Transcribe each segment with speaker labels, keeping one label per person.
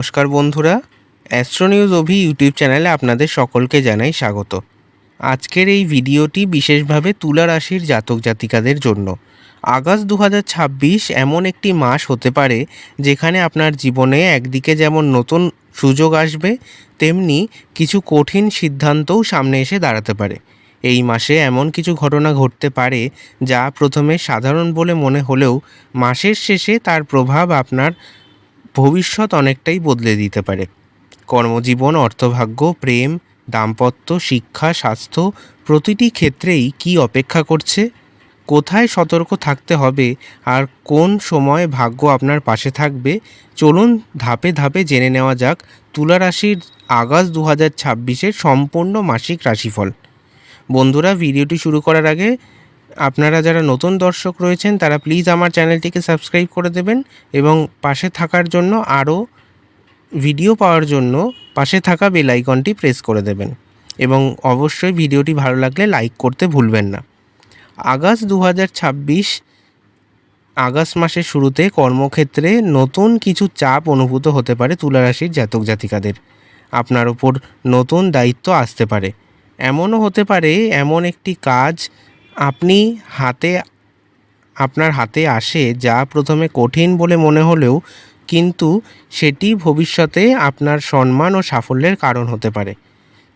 Speaker 1: নমস্কার বন্ধুরা, astro news অভি YouTube চ্যানেলে আপনাদের সকলকে জানাই স্বাগত। আজকের এই ভিডিওটি বিশেষভাবে তুলা রাশির জাতক জাতিকাদের জন্য। আগস্ট 2026 এমন একটি মাস হতে পারে যেখানে আপনার জীবনে একদিকে যেমন নতুন সুযোগ আসবে, তেমনি কিছু কঠিন সিদ্ধান্তও সামনে এসে দাঁড়াতে পারে। এই মাসে এমন কিছু ঘটনা ঘটতে পারে যা প্রথমে সাধারণ বলে মনে হলেও মাসের শেষে তার প্রভাব আপনার ভবিষ্যৎ অনেকটাই বদলে দিতে পারে। কর্মজীবন, অর্থভাগ্য, প্রেম, দাম্পত্য, শিক্ষা, স্বাস্থ্য প্রতিটি ক্ষেত্রেই কী অপেক্ষা করছে, কোথায় সতর্ক থাকতে হবে আর কোন সময় ভাগ্য আপনার পাশে থাকবে, চলুন ধাপে ধাপে জেনে নেওয়া যাক তুলা রাশির আগস্ট 2026-এর সম্পূর্ণ মাসিক রাশিফল। বন্ধুরা, ভিডিওটি শুরু করার আগে আপনারা যারা নতুন দর্শক রয়েছেন তারা প্লিজ আমার চ্যানেলটিকে সাবস্ক্রাইব করে দেবেন এবং পাশে থাকার জন্য আরও ভিডিও পাওয়ার জন্য পাশে থাকা বেল আইকনটি প্রেস করে দেবেন এবং অবশ্যই ভিডিওটি ভালো লাগলে লাইক করতে ভুলবেন না। আগস্ট 2026 আগস্ট মাসের শুরুতে কর্মক্ষেত্রে নতুন কিছু চাপ অনুভূত হতে পারে তুলা রাশির জাতক জাতিকাদের। আপনার ওপর নতুন দায়িত্ব আসতে পারে। এমনও হতে পারে এমন একটি কাজ আপনার হাতে আসে যা প্রথমে কঠিন বলে মনে হলেও কিন্তু সেটি ভবিষ্যতে আপনার সম্মান ও সাফল্যের কারণ হতে পারে।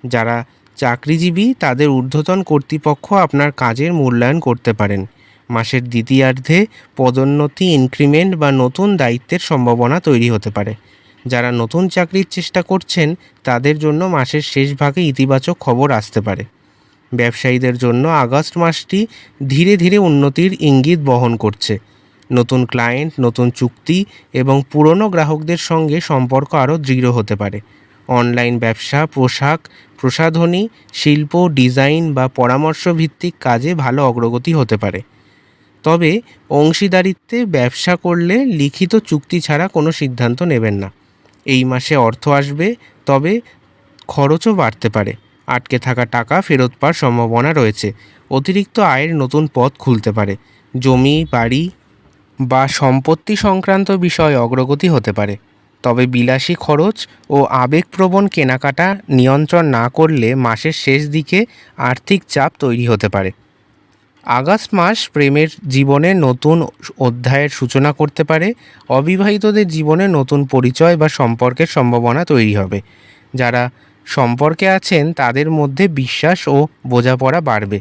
Speaker 1: যারা চাকরিজীবী তাদের ঊর্ধ্বতন কর্তৃপক্ষ আপনার কাজের মূল্যায়ন করতে পারেন। মাসের দ্বিতীয়ার্ধে পদোন্নতি, ইনক্রিমেন্ট বা নতুন দায়িত্বের সম্ভাবনা তৈরি হতে পারে। যারা নতুন চাকরির চেষ্টা করছেন তাদের জন্য মাসের শেষ ভাগে ইতিবাচক খবর আসতে পারে। ব্যবসায়ীদের জন্য আগস্ট মাসটি ধীরে ধীরে উন্নতির ইঙ্গিত বহন করছে। নতুন ক্লায়েন্ট, নতুন চুক্তি এবং পুরনো গ্রাহকদের সঙ্গে সম্পর্ক আরও দৃঢ় হতে পারে। অনলাইন ব্যবসা, পোশাক, প্রসাধনী, শিল্প, ডিজাইন বা পরামর্শ ভিত্তিক কাজে ভালো অগ্রগতি হতে পারে। তবে অংশীদারিত্বে ব্যবসা করলে লিখিত চুক্তি ছাড়া কোনো সিদ্ধান্ত নেবেন না। এই মাসে অর্থ আসবে, তবে খরচও বাড়তে পারে। আটকে থাকা টাকা ফেরত পাওয়ার সম্ভাবনা রয়েছে। অতিরিক্ত আয়ের নতুন পথ খুলতে পারে। জমি, বাড়ি বা সম্পত্তি সংক্রান্ত বিষয়ে অগ্রগতি হতে পারে। তবে বিলাসী খরচ ও আবেগপ্রবণ কেনাকাটা নিয়ন্ত্রণ না করলে মাসের শেষ দিকে আর্থিক চাপ তৈরি হতে পারে। আগস্ট মাস প্রেমের জীবনে নতুন অধ্যায়ের সূচনা করতে পারে। অবিবাহিতদের জীবনে নতুন পরিচয় বা সম্পর্কের সম্ভাবনা তৈরি হবে। যারা সম্পর্কে আছেন তাদের মধ্যে বিশ্বাস ও বোঝাপড়া বাড়বে।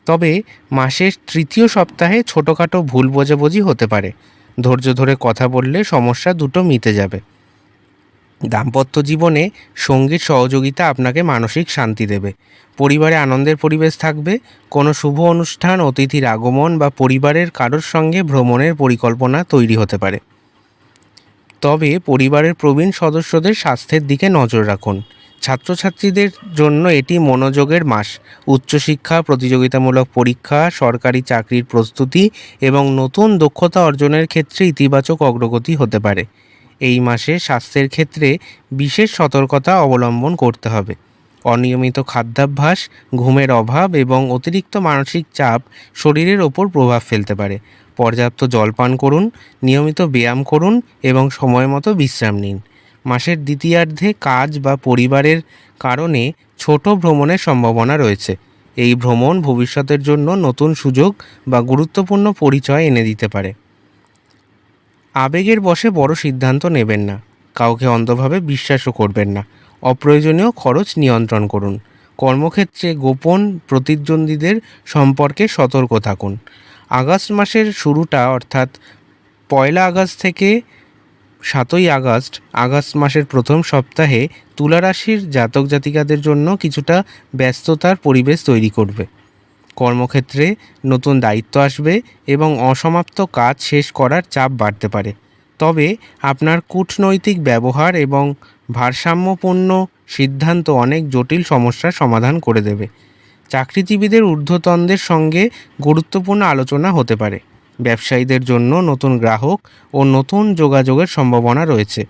Speaker 1: তবে মাসের তৃতীয় সপ্তাহে ছোটোখাটো ভুল বোঝাবুঝি হতে পারে। ধৈর্য ধরে কথা বললে সমস্যা দুটো মিটে যাবে। দাম্পত্য জীবনে সঙ্গীর সহযোগিতা আপনাকে মানসিক শান্তি দেবে। পরিবারে আনন্দের পরিবেশ থাকবে। কোনো শুভ অনুষ্ঠান, অতিথির আগমন বা পরিবারের কারোর সঙ্গে ভ্রমণের পরিকল্পনা তৈরি হতে পারে। তবে পরিবারের প্রবীণ সদস্যদের স্বাস্থ্যের দিকে নজর রাখুন। ছাত্রছাত্রীদের জন্য এটি মনোযোগের মাস। উচ্চশিক্ষা, প্রতিযোগিতামূলক পরীক্ষা, সরকারি চাকরির প্রস্তুতি এবং নতুন দক্ষতা অর্জনের ক্ষেত্রে ইতিবাচক অগ্রগতি হতে পারে। এই মাসে স্বাস্থ্যের ক্ষেত্রে বিশেষ সতর্কতা অবলম্বন করতে হবে। অনিয়মিত খাদ্যাভ্যাস, ঘুমের অভাব এবং অতিরিক্ত মানসিক চাপ শরীরের ওপর প্রভাব ফেলতে পারে। পর্যাপ্ত জল পান করুন, নিয়মিত ব্যায়াম করুন এবং সময়মতো বিশ্রাম নিন। মাসের দ্বিতীয়ার্ধে কাজ বা পরিবারের কারণে ছোট ভ্রমণের সম্ভাবনা রয়েছে। এই ভ্রমণ ভবিষ্যতের জন্য নতুন সুযোগ বা গুরুত্বপূর্ণ পরিচয় এনে দিতে পারে। আবেগের বশে বড় সিদ্ধান্ত নেবেন না। কাউকে অন্ধভাবে বিশ্বাসও করবেন না। অপ্রয়োজনীয় খরচ নিয়ন্ত্রণ করুন। কর্মক্ষেত্রে গোপন প্রতিদ্বন্দ্বীদের সম্পর্কে সতর্ক থাকুন। আগস্ট মাসের শুরুটা অর্থাৎ 1 আগস্ট থেকে 7 আগস্ট মাসের প্রথম সপ্তাহে তুলা রাশির জাতক জাতিকাদের জন্য কিছুটা ব্যস্ততার পরিবেশ তৈরি করবে। কর্মক্ষেত্রে নতুন দায়িত্ব আসবে এবং অসমাপ্ত কাজ শেষ করার চাপ বাড়তে পারে। তবে আপনার কূটনৈতিক ব্যবহার এবং ভারসাম্যপূর্ণ সিদ্ধান্ত অনেক জটিল সমস্যার সমাধান করে দেবে। চাকরিজীবীদের ঊর্ধ্বতনদের সঙ্গে গুরুত্বপূর্ণ আলোচনা হতে পারে। ব্যবসায়ীদের জন্য নতুন গ্রাহক ও নতুন যোগাযোগের সম্ভাবনা রয়েছে।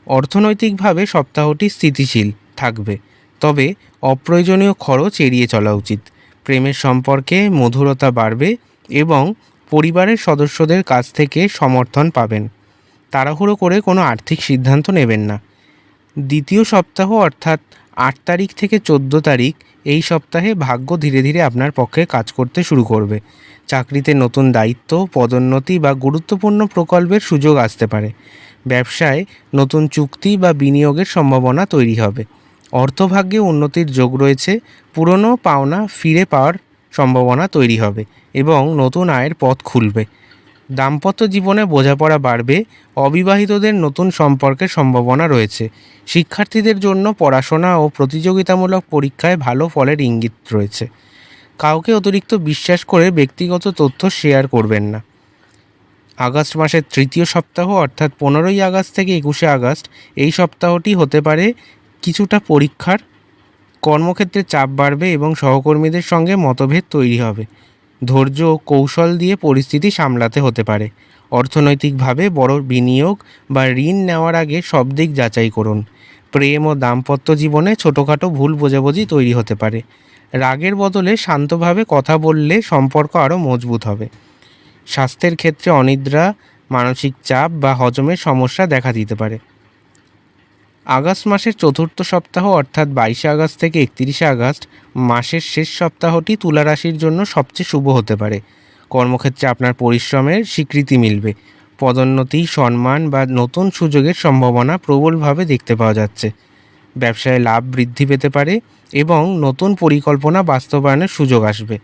Speaker 1: অর্থনৈতিকভাবে সপ্তাহটি স্থিতিশীল থাকবে, তবে অপ্রয়োজনীয় খরচ এড়িয়ে চলা উচিত। প্রেমের সম্পর্কে মধুরতা বাড়বে এবং পরিবারের সদস্যদের কাছ থেকে সমর্থন পাবেন। তাড়াহুড়ো করে কোনো আর্থিক সিদ্ধান্ত নেবেন না। দ্বিতীয় সপ্তাহ অর্থাৎ 8 তারিখ থেকে 14 তারিখ এই সপ্তাহে ভাগ্য ধীরে ধীরে আপনার পক্ষে কাজ করতে শুরু করবে। চাকরিতে নতুন দায়িত্ব, পদোন্নতি বা গুরুত্বপূর্ণ প্রকল্পের সুযোগ আসতে পারে। ব্যবসায় নতুন চুক্তি বা বিনিয়োগের সম্ভাবনা তৈরি হবে। অর্থভাগ্যে উন্নতির যোগ রয়েছে। পুরনো পাওনা ফিরে পাওয়ার সম্ভাবনা তৈরি হবে এবং নতুন আয়ের পথ খুলবে। দাম্পত্য জীবনে বোঝাপড়া বাড়বে। অবিবাহিতদের নতুন সম্পর্কের সম্ভাবনা রয়েছে। শিক্ষার্থীদের জন্য পড়াশোনা ও প্রতিযোগিতামূলক পরীক্ষায় ভালো ফলের ইঙ্গিত রয়েছে। কাউকে অতিরিক্ত বিশ্বাস করে ব্যক্তিগত তথ্য শেয়ার করবেন না। আগস্ট মাসের তৃতীয় সপ্তাহ অর্থাৎ 15ই আগস্ট থেকে 21শে আগস্ট এই সপ্তাহটি হতে পারে কিছুটা পরীক্ষার। কর্মক্ষেত্রে চাপ বাড়বে এবং সহকর্মীদের সঙ্গে মতভেদ তৈরি হবে। ধৈর্য ও কৌশল দিয়ে পরিস্থিতি সামলাতে হতে পারে। অর্থনৈতিকভাবে বড় বিনিয়োগ বা ঋণ নেওয়ার আগে সব দিক যাচাই করুন। প্রেম ও দাম্পত্য জীবনে ছোটোখাটো ভুল বোঝাবুঝি তৈরি হতে পারে। রাগের বদলে শান্তভাবে কথা বললে সম্পর্ক আরও মজবুত হবে। স্বাস্থ্যের ক্ষেত্রে অনিদ্রা, মানসিক চাপ বা হজমের সমস্যা দেখা দিতে পারে। আগস্ট মাসের চতুর্থ সপ্তাহ অর্থাৎ 22শে আগস্ট থেকে 31শে আগস্ট মাসের শেষ সপ্তাহটি তুলা রাশির জন্য সবচেয়ে শুভ হতে পারে। কর্মক্ষেত্রে আপনার পরিশ্রমের স্বীকৃতি মিলবে। পদোন্নতি, সম্মান বা নতুন সুযোগের সম্ভাবনা প্রবলভাবে দেখতে পাওয়া যাচ্ছে। ব্যবসায় লাভ বৃদ্ধি পেতে পারে এবং নতুন পরিকল্পনা বাস্তবায়নের সুযোগ আসবে।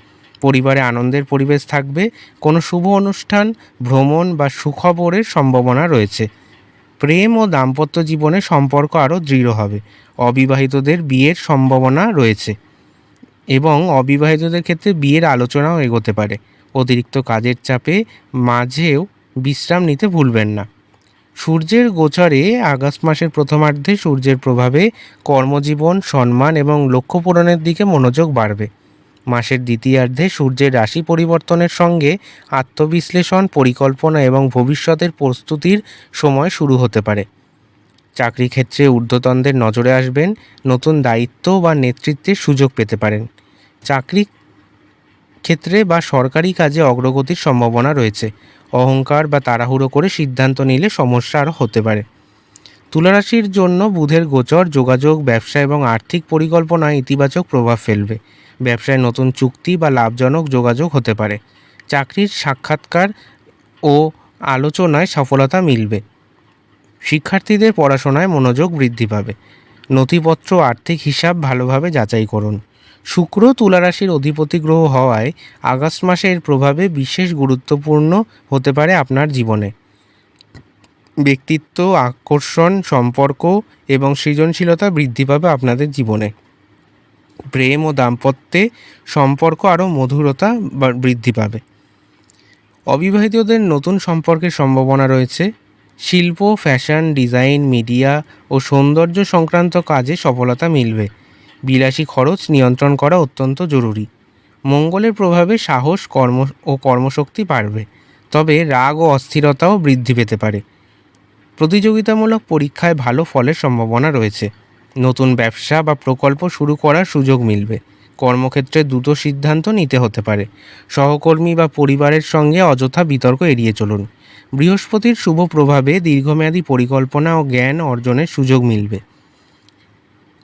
Speaker 1: পরিবারে আনন্দের পরিবেশ থাকবে। কোনো শুভ অনুষ্ঠান, ভ্রমণ বা সুখবরের সম্ভাবনা রয়েছে। প্রেম ও দাম্পত্য জীবনে সম্পর্ক আরও দৃঢ় হবে। অবিবাহিতদের বিয়ের সম্ভাবনা রয়েছে এবং অবিবাহিতদের ক্ষেত্রে বিয়ের আলোচনাও এগোতে পারে। অতিরিক্ত কাজের চাপে মাঝেও বিশ্রাম নিতে ভুলবেন না। সূর্যের গোচরে আগস্ট মাসের প্রথমার্ধে সূর্যের প্রভাবে কর্মজীবন, সম্মান এবং লক্ষ্য পূরণের দিকে মনোযোগ বাড়বে। মাসের দ্বিতীয়ার্ধে সূর্যের রাশি পরিবর্তনের সঙ্গে আত্মবিশ্লেষণ, পরিকল্পনা এবং ভবিষ্যতের প্রস্তুতির সময় শুরু হতে পারে। চাকরি ক্ষেত্রে ঊর্ধ্বতনদের নজরে আসবেন। নতুন দায়িত্ব বা নেতৃত্বের সুযোগ পেতে পারেন। চাকরি ক্ষেত্রে বা সরকারি কাজে অগ্রগতির সম্ভাবনা রয়েছে। অহংকার বা তাড়াহুড়ো করে সিদ্ধান্ত নিলে সমস্যা আরও হতে পারে। তুলারাশির জন্য বুধের গোচর যোগাযোগ, ব্যবসা এবং আর্থিক পরিকল্পনায় ইতিবাচক প্রভাব ফেলবে। ব্যবসায় নতুন চুক্তি বা লাভজনক যোগাযোগ হতে পারে। চাকরির সাক্ষাৎকার ও আলোচনায় সফলতা মিলবে। শিক্ষার্থীদের পড়াশোনায় মনোযোগ বৃদ্ধি পাবে। নথিপত্র, আর্থিক হিসাব ভালোভাবে যাচাই করুন। শুক্র তুলারাশির অধিপতি গ্রহ হওয়ায় আগস্ট মাসে এর প্রভাবে বিশেষ গুরুত্বপূর্ণ হতে পারে আপনার জীবনে। ব্যক্তিত্ব, আকর্ষণ, সম্পর্ক এবং সৃজনশীলতা বৃদ্ধি পাবে আপনাদের জীবনে। প্রেম ও দাম্পত্যে সম্পর্ক আরও মধুরতা বৃদ্ধি পাবে। অবিবাহিতদের নতুন সম্পর্কের সম্ভাবনা রয়েছে। শিল্প, ফ্যাশন, ডিজাইন, মিডিয়া ও সৌন্দর্য সংক্রান্ত কাজে সফলতা মিলবে। বিলাসী খরচ নিয়ন্ত্রণ করা অত্যন্ত জরুরি। মঙ্গলের প্রভাবে সাহস কর্মশক্তি বাড়বে, তবে রাগ ও অস্থিরতাও বৃদ্ধি পেতে পারে। প্রতিযোগিতামূলক পরীক্ষায় ভালো ফলের সম্ভাবনা রয়েছে। নতুন ব্যবসা বা প্রকল্প শুরু করার সুযোগ মিলবে। কর্মক্ষেত্রে দ্রুত সিদ্ধান্ত নিতে হতে পারে। সহকর্মী বা পরিবারের সঙ্গে অযথা বিতর্ক এড়িয়ে চলুন। বৃহস্পতির শুভ প্রভাবে দীর্ঘমেয়াদী পরিকল্পনা ও জ্ঞান অর্জনের সুযোগ মিলবে।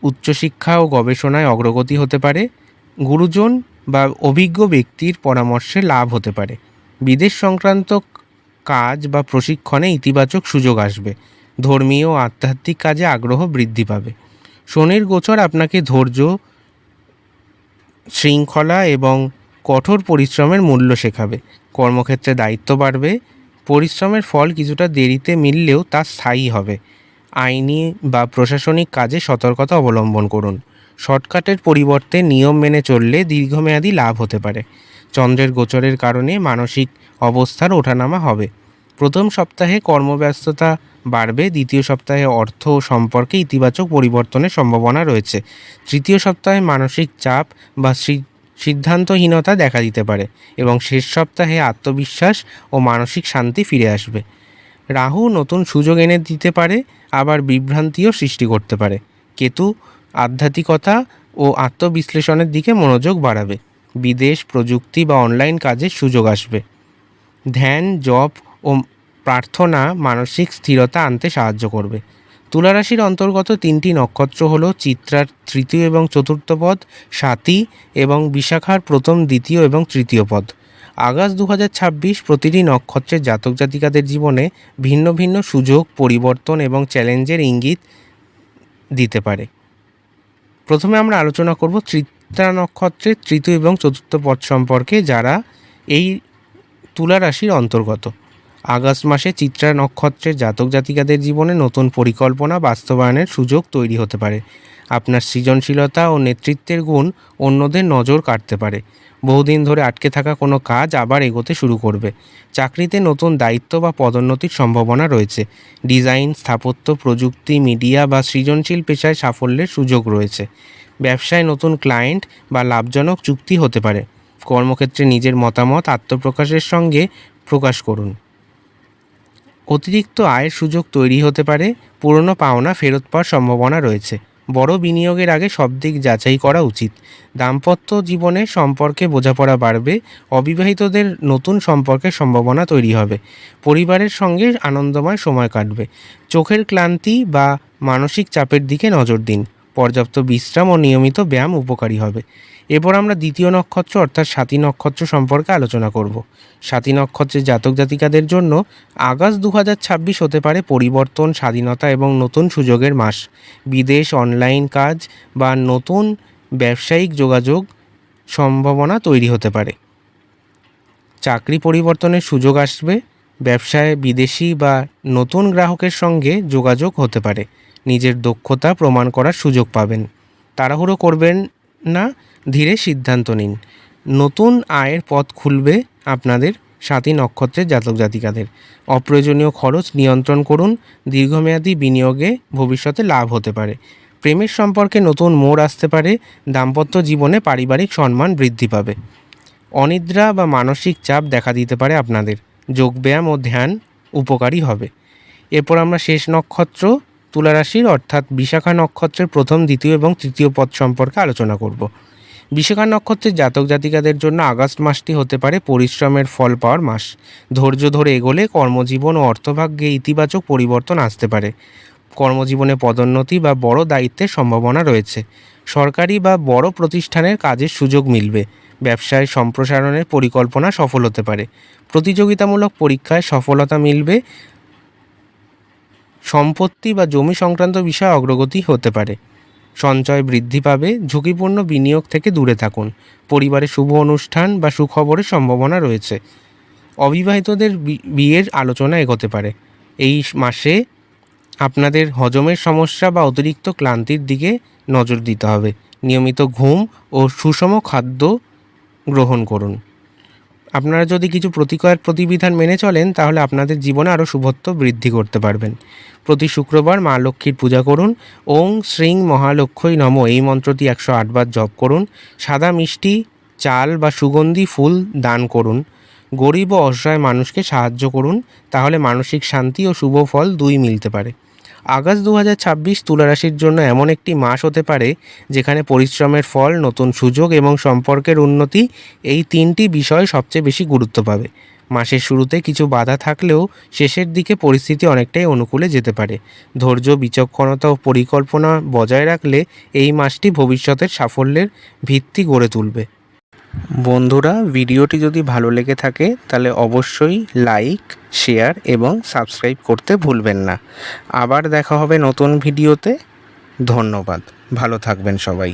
Speaker 1: উচ্চশিক্ষা ও গবেষণায় অগ্রগতি হতে পারে। গুরুজন বা অভিজ্ঞ ব্যক্তির পরামর্শে লাভ হতে পারে। বিদেশ সংক্রান্ত কাজ বা প্রশিক্ষণে ইতিবাচক সুযোগ আসবে। ধর্মীয় ও আধ্যাত্মিক কাজে আগ্রহ বৃদ্ধি পাবে। শনির গোচর আপনাকে ধৈর্য, শৃঙ্খলা এবং কঠোর পরিশ্রমের মূল্য শেখাবে। কর্মক্ষেত্রে দায়িত্ব বাড়বে। পরিশ্রমের ফল কিছুটা দেরিতে মিললেও তা স্থায়ী হবে। আইনি বা প্রশাসনিক কাজে সতর্কতা অবলম্বন করুন। শর্টকাটের পরিবর্তে নিয়ম মেনে চললে দীর্ঘমেয়াদী লাভ হতে পারে। চন্দ্রের গোচরের কারণে মানসিক অবস্থার ওঠানামা হবে। প্রথম সপ্তাহে কর্মব্যস্ততা বাড়বে। দ্বিতীয় সপ্তাহে অর্থ ও সম্পর্কে ইতিবাচক পরিবর্তনের সম্ভাবনা রয়েছে। তৃতীয় সপ্তাহে মানসিক চাপ বা সিদ্ধান্তহীনতা দেখা দিতে পারে এবং শেষ সপ্তাহে আত্মবিশ্বাস ও মানসিক শান্তি ফিরে আসবে। রাহু নতুন সুযোগ এনে দিতে পারে, আবার বিভ্রান্তিও সৃষ্টি করতে পারে। কেতু আধ্যাত্মিকতা ও আত্মবিশ্লেষণের দিকে মনোযোগ বাড়াবে। বিদেশ, প্রযুক্তি বা অনলাইন কাজের সুযোগ আসবে। ধ্যান, জপ ও প্রার্থনা মানসিক স্থিরতা আনতে সাহায্য করবে। তুলা রাশির অন্তর্গত 3টি নক্ষত্র হলো চিত্রার তৃতীয় এবং চতুর্থ পদ, স্বাতী এবং বিশাখার প্রথম, দ্বিতীয় এবং তৃতীয় পদ। আগস্ট 2026 প্রতিটি নক্ষত্রের জাতক জাতিকাদের জীবনে ভিন্ন ভিন্ন সুযোগ, পরিবর্তন এবং চ্যালেঞ্জের ইঙ্গিত দিতে পারে। প্রথমে আমরা আলোচনা করব চিত্রা নক্ষত্রের তৃতীয় এবং চতুর্থ পদ সম্পর্কে, যারা এই তুলা রাশির অন্তর্গত। আগস্ট মাসে চিত্রা নক্ষত্রের জাতক জাতিকাদের জীবনে নতুন পরিকল্পনা বাস্তবায়নের সুযোগ তৈরি হতে পারে। আপনার সৃজনশীলতা ও নেতৃত্বের গুণ অন্যদের নজর কাটতে পারে। বহুদিন ধরে আটকে থাকা কোনো কাজ আবার এগোতে শুরু করবে। চাকরিতে নতুন দায়িত্ব বা পদোন্নতির সম্ভাবনা রয়েছে। ডিজাইন, স্থাপত্য, প্রযুক্তি, মিডিয়া বা সৃজনশীল পেশায় সাফল্যের সুযোগ রয়েছে। ব্যবসায় নতুন ক্লায়েন্ট বা লাভজনক চুক্তি হতে পারে। কর্মক্ষেত্রে নিজের মতামত আত্মপ্রকাশের সঙ্গে প্রকাশ করুন। অতিরিক্ত আয়ের সুযোগ তৈরি হতে পারে। পুরনো পাওনা ফেরত পাওয়ার সম্ভাবনা রয়েছে। বড় বিনিয়োগের আগে সব দিক যাচাই করা উচিত। দাম্পত্য জীবনে সম্পর্কে বোঝাপড়া বাড়বে। অবিবাহিতদের নতুন সম্পর্কের সম্ভাবনা তৈরি হবে। পরিবারের সঙ্গে আনন্দময় সময় কাটবে। চোখের ক্লান্তি বা মানসিক চাপের দিকে নজর দিন। পর্যাপ্ত বিশ্রাম ও নিয়মিত ব্যায়াম উপকারী হবে। এরপর আমরা দ্বিতীয় নক্ষত্র অর্থাৎ স্বাতী নক্ষত্র সম্পর্কে আলোচনা করব। স্বাতী নক্ষত্রের জাতক জাতিকাদের জন্য আগস্ট 2026 হতে পারে পরিবর্তন, স্বাধীনতা এবং নতুন সুযোগের মাস। বিদেশ, অনলাইন কাজ বা নতুন ব্যবসায়িক যোগাযোগ সম্ভাবনা তৈরি হতে পারে। চাকরি পরিবর্তনের সুযোগ আসবে। ব্যবসায় বিদেশি বা নতুন গ্রাহকের সঙ্গে যোগাযোগ হতে পারে। নিজের দক্ষতা প্রমাণ করার সুযোগ পাবেন। তাড়াহুড়ো করবেন না, ধীরে সিদ্ধান্ত নিন। নতুন আয়ের পথ খুলবে আপনাদের স্বাতী নক্ষত্রের জাতক জাতিকাদের। অপ্রয়োজনীয় খরচ নিয়ন্ত্রণ করুন। দীর্ঘমেয়াদী বিনিয়োগে ভবিষ্যতে লাভ হতে পারে। প্রেমের সম্পর্কে নতুন মোড় আসতে পারে। দাম্পত্য জীবনে পারিবারিক সম্মান বৃদ্ধি পাবে। অনিদ্রা বা মানসিক চাপ দেখা দিতে পারে আপনাদের। যোগব্যায়াম ও ধ্যান উপকারী হবে। এরপর আমরা শেষ নক্ষত্র তুলা রাশির অর্থাৎ বিশাখা নক্ষত্রের প্রথম, দ্বিতীয় এবং তৃতীয় পদ সম্পর্কে আলোচনা করব। বিশাখা নক্ষত্রের জাতক জাতিকাদের জন্য আগস্ট মাসটি হতে পারে পরিশ্রমের ফল পাওয়ার মাস। ধৈর্য ধরে এগোলে কর্মজীবন ও অর্থভাগ্যে ইতিবাচক পরিবর্তন আসতে পারে। কর্মজীবনে পদোন্নতি বা বড় দায়িত্বের সম্ভাবনা রয়েছে। সরকারি বা বড় প্রতিষ্ঠানের কাজের সুযোগ মিলবে। ব্যবসায় সম্প্রসারণের পরিকল্পনা সফল হতে পারে। প্রতিযোগিতামূলক পরীক্ষায় সফলতা মিলবে। সম্পত্তি বা জমি সংক্রান্ত বিষয়ে অগ্রগতি হতে পারে। সঞ্চয় বৃদ্ধি পাবে। ঝুঁকিপূর্ণ বিনিয়োগ থেকে দূরে থাকুন। পরিবারে শুভ অনুষ্ঠান বা সুখবরের সম্ভাবনা রয়েছে। অবিবাহিতদের বিয়ের আলোচনা এগোতে পারে। এই মাসে আপনাদের হজমের সমস্যা বা অতিরিক্ত ক্লান্তির দিকে নজর দিতে হবে। নিয়মিত ঘুম ও সুষম খাদ্য গ্রহণ করুন। আপনারা যদি কিছু প্রতিবিধান মেনে চলেন তাহলে আপনাদের জীবনে আরও শুভত্ব বৃদ্ধি করতে পারবেন। প্রতি শুক্রবার মা লক্ষ্মীর পূজা করুন। ওং শ্রীং মহালক্ষ্মী নমঃ এই মন্ত্রটি 108 বার জপ করুন। সাদা মিষ্টি, চাল বা সুগন্ধি ফুল দান করুন। গরিব ও অসহায় মানুষকে সাহায্য করুন। তাহলে মানসিক শান্তি ও শুভ ফল দুই মিলতে পারে। আগস্ট 2026 তুলা রাশির জন্য এমন একটি মাস হতে পারে যেখানে পরিশ্রমের ফল, নতুন সুযোগ এবং সম্পর্কের উন্নতি, এই তিনটি বিষয় সবচেয়ে বেশি গুরুত্ব পাবে। মাসের শুরুতে কিছু বাধা থাকলেও শেষের দিকে পরিস্থিতি অনেকটাই অনুকূলে যেতে পারে। ধৈর্য, বিচক্ষণতা ও পরিকল্পনা বজায় রাখলে এই মাসটি ভবিষ্যতের সাফল্যের ভিত্তি গড়ে তুলবে। বন্ধুরা, ভিডিওটি যদি ভালো লেগে থাকে তাহলে অবশ্যই লাইক, শেয়ার এবং সাবস্ক্রাইব করতে ভুলবেন না। আবার দেখা হবে নতুন ভিডিওতে। ধন্যবাদ। ভালো থাকবেন সবাই।